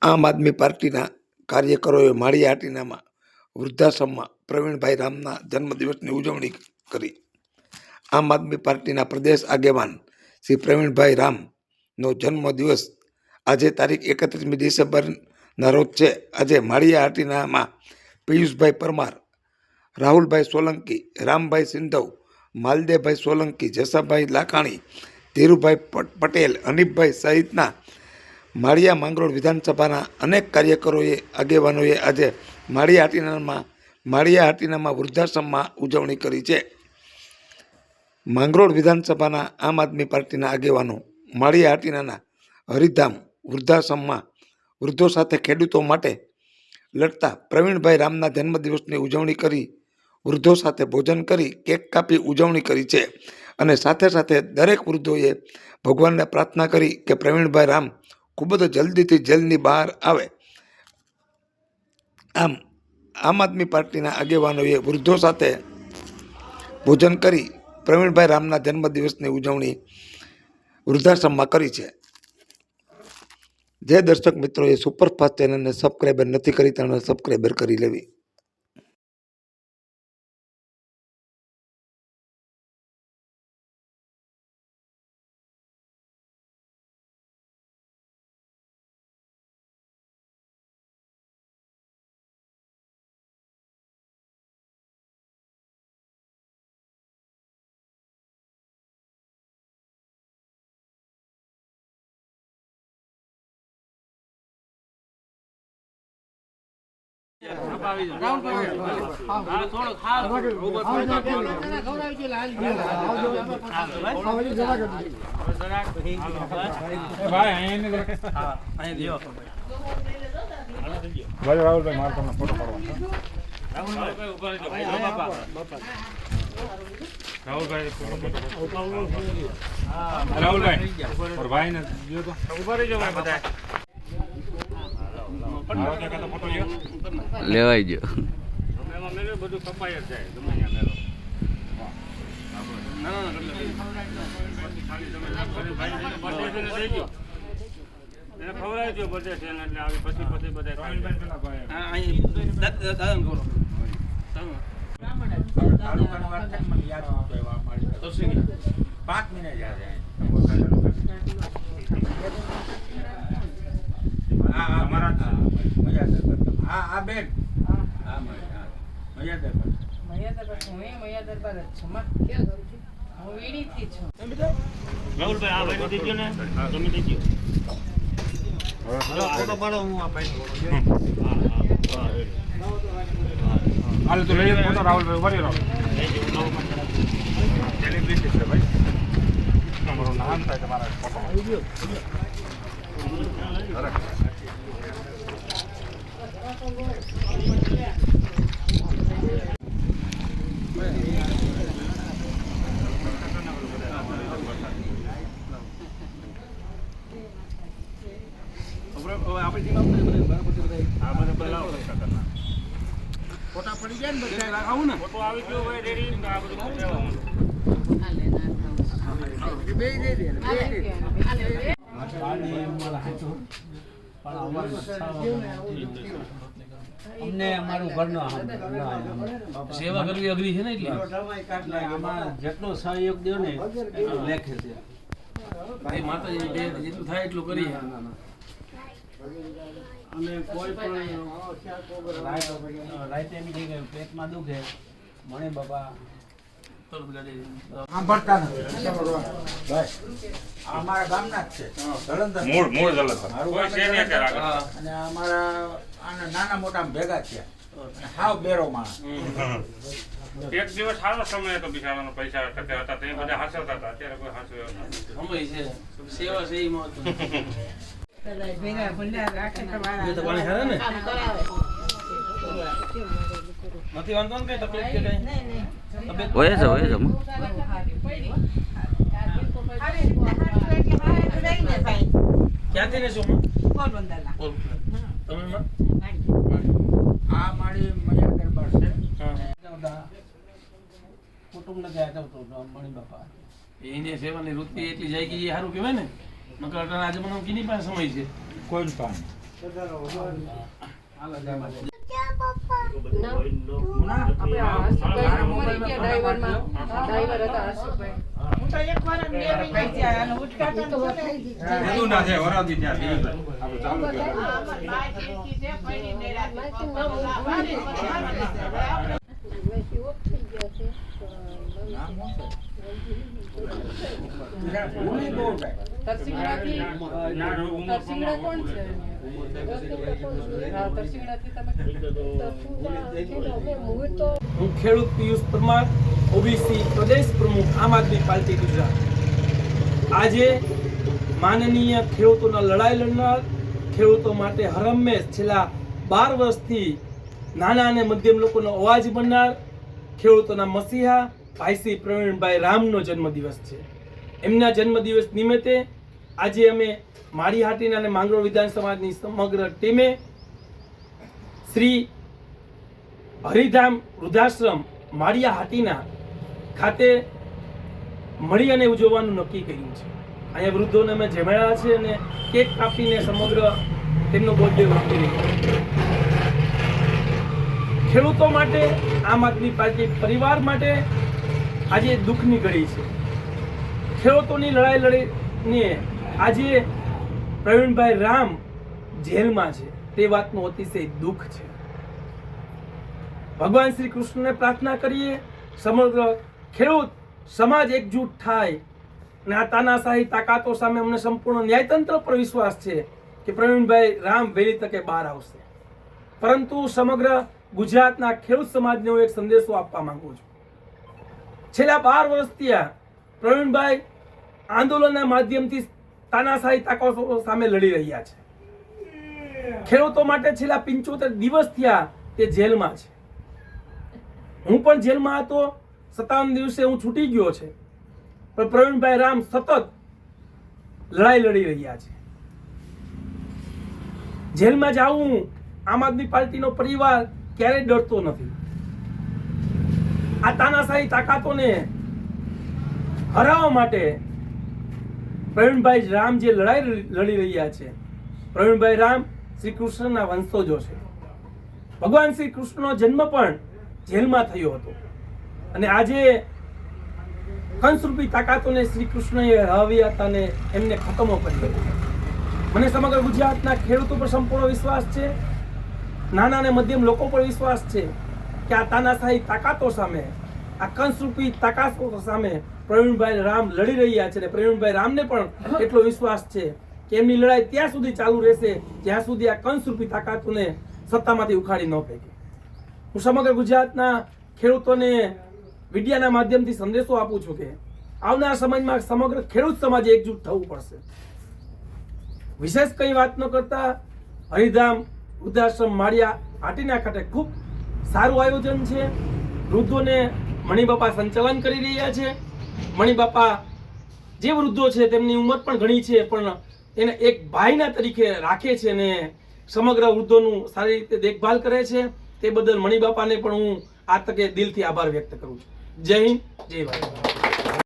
આમ આદમી પાર્ટીના કાર્યકરોએ માળિયા હાટીનામાં વૃદ્ધાશ્રમમાં પ્રવીણભાઈ રામના જન્મદિવસની ઉજવણી કરી. આમ આદમી પાર્ટીના પ્રદેશ આગેવાન શ્રી પ્રવીણભાઈ રામનો જન્મદિવસ આજે તારીખ 31મી ડિસેમ્બરના રોજ છે. આજે માળિયા હાટીનામાં પિયુષભાઈ પરમાર, રાહુલભાઈ સોલંકી, રામભાઈ સિંધવ, માલદેવભાઈ સોલંકી, જસાભાઈ લાખાણી, ધીરુભાઈ પટેલ, હનીફભાઈ સહિતના માળિયા માંગરોળ વિધાનસભાના અનેક કાર્યકરોએ આગેવાનોએ આજે માળિયા હાટીનામાં વૃદ્ધાશ્રમમાં ઉજવણી કરી છે. માંગરોળ વિધાનસભાના આમ આદમી પાર્ટીના આગેવાનો માળિયા હાટીનાના હરિધામ વૃદ્ધાશ્રમમાં વૃદ્ધો સાથે ખેડૂતો માટે લડતા પ્રવીણભાઈ રામના જન્મદિવસની ઉજવણી કરી, વૃદ્ધો સાથે ભોજન કરી, કેક કાપી ઉજવણી કરી છે. અને સાથે સાથે દરેક વૃદ્ધોએ ભગવાનને પ્રાર્થના કરી કે પ્રવીણભાઈ રામ ખૂબ જ જલ્દીથી જેલની બહાર આવે. આમ આદમી પાર્ટીના આગેવાનોએ વૃદ્ધો સાથે ભોજન કરી પ્રવીણભાઈ રામના જન્મદિવસની ઉજવણી વૃદ્ધાશ્રમમાં કરી છે. જે દર્શક મિત્રોએ સુપરફાસ્ટ ચેનલને સબસ્ક્રાઈબર નથી કરી તેણે સબસ્ક્રાઈબર કરી લેવી. લેવાઈ ગયો. બધું કપાય જ જાય ગમે એને ખવડાવી દો બધે છે એટલે આવી પછી બધા 5 મિનિટ આ બેન ફોટા પડી જાય ને બધા આવું ને ફોટો આવી ગયો હોય રેડી આ બધું અમને અમારું ઘરનો સેવા કરવી અઘરી છે ને, એટલે આમાં જેટલો સહયોગ દો ને એટલો લેખે છે. માતાજી જેટલું થાય એટલું કરીએ. અને કોઈ પણ રાતે એમ થઈ ગયું પેટમાં દુખે મને બાબા સાંભળતા નથી. અમારા ગામના જ છે, અને અમારા નાના મોટા ભેગા છે. હાવ બેરો માણસ. એક દિવસ સારો સમય હતો બિચારાનો, પૈસા ટકે હતા તે બધા હાસવતા હતા. અત્યારે કોઈ હાસવે સમય છે, સેવા છે એ મહત્વ. ક્યાંથી ને શું તમે આ મારી મયા દરબાર છે. કુટુંબ ને ત્યાં મણી બાપા એને સેવાની વૃત્તિ એટલી જાય કે એ સારું કહેવાય ને. નકર આજે મને કીની પાસે સમય છે કોઈ પણ હું ખેડૂત પિયુષ પરમાર, ઓબીસી પ્રદેશ પ્રમુખ, આમ આદમી પાર્ટી ગુજરાત। આજે માનનીય ખેડૂતોના લડાઈ લડનાર, ખેડૂતો માટે હરહંમેશ છેલ્લા 12 વર્ષથી નાના અને મધ્યમ લોકોનો અવાજ બનનાર ખેડૂતોના મસીહા ભાઈ શ્રી પ્રવીણભાઈ રામનો જન્મદિવસ છે। એમના જન્મદિવસ નિમિત્તે આજે અમે માળીહાટીના અને માંગરોળ વિધાનસભાની સમગ્ર ટીમે શ્રી હરિધામ વૃદ્ધાશ્રમ માળીહાટીના ખાતે મળી અને ઉજવવાનું નક્કી કર્યું છે। અહીંયા વૃદ્ધોને અમે જમાડ્યા છે અને કેક કાપીને સમગ્ર તેમનો બર્થડે ઉજવી રહ્યા છે। ખેડૂતો માટે, આમ આદમી પાર્ટી પરિવાર માટે આજે દુઃખની ઘડી છે। ખેડૂતોની લડાઈ લડીને આજે પ્રવીણભાઈ રામ જેલમાં છે, તે વાતનું અતિશય દુઃખ છે। ભગવાન શ્રી કૃષ્ણને પ્રાર્થના કરીએ, સમગ્ર ખેડૂત સમાજ એકજૂટ થાય અને આ તાનાશાહી તાકાતો સામે અમને સંપૂર્ણ ન્યાયતંત્ર પર વિશ્વાસ છે કે પ્રવીણભાઈ રામ વહેલી તકે બહાર આવશે। પરંતુ સમગ્ર ગુજરાતના ખેડૂત સમાજને હું એક સંદેશો આપવા માંગુ છું। છેલ્લા 12 વર્ષથી આ પ્રવીણભાઈ આંદોલનના માધ્યમથી તાનાશાહી તાકાતો સામે લડી રહ્યા છે। ખેડૂતો માટે છેલ્લા 75 દિવસ થયા તે જેલમાં છે। હું પણ જેલમાં હતો, 57 દિવસે હું છૂટી ગયો છે, પણ પ્રવીણભાઈ રામ સતત લડાઈ લડી રહ્યા છે। જેલમાં જાવું આમ આદમી પાર્ટીનો પરિવાર ક્યારેય ડરતો નથી। આ તાનાશાહી તાકાતોને હરાવવા માટે પ્રવીણભાઈ રામ જે લડાઈ લડી રહ્યા છે, પ્રવીણભાઈ રામ શ્રી કૃષ્ણના વંશજો છે। ભગવાન શ્રી કૃષ્ણનો જન્મ પણ જેલમાં થયો હતો અને આજે કંસરૂપી તાકાતોને શ્રી કૃષ્ણએ હરાવ્યા હતા અને એમને ખતમો કરી દીધા। મને સમગ્ર ગુજરાતના ખેડૂતો પર સંપૂર્ણ વિશ્વાસ છે, નાના અને મધ્યમ લોકો પર વિશ્વાસ છે કે આ તાનાશાહી તાકાતો સામે, આ કંસરૂપી તાકાતો સામે પ્રવીણભાઈ રામ લડી રહ્યા છે અને પ્રવીણભાઈ રામને પણ એટલો વિશ્વાસ છે કે એમની લડાઈ ત્યાં સુધી ચાલુ રહેશે જ્યાં સુધી આ કંસરૂપી તાકાતોને સત્તામાંથી ઉખાડી ન ફેંકે। હું સમગ્ર ગુજરાતના ખેડૂતોને મીડિયાના માધ્યમથી સંદેશો આપું છું કે આવનારા સમયમાં સમગ્ર ખેડૂત સમાજે એકજૂટ થવું પડશે। વિશેષ કંઈ વાત ન કરતા હરિધામ વૃદ્ધાશ્રમ માળીહાટીના ખાતે ખૂબ સારું આયોજન છે। વૃદ્ધોને મણિબાપા સંચાલન કરી રહ્યા છે। મણિબાપા જે વૃદ્ધો છે તેમની ઉંમર પણ ઘણી છે, પણ એને એક ભાઈના તરીકે રાખે છે અને સમગ્ર વૃદ્ધોનું સારી રીતે દેખભાલ કરે છે। તે બદલ મણિબાપાને પણ હું આ તકે દિલથી આભાર વ્યક્ત કરું છું। જય હિન્દ, જય ભારત।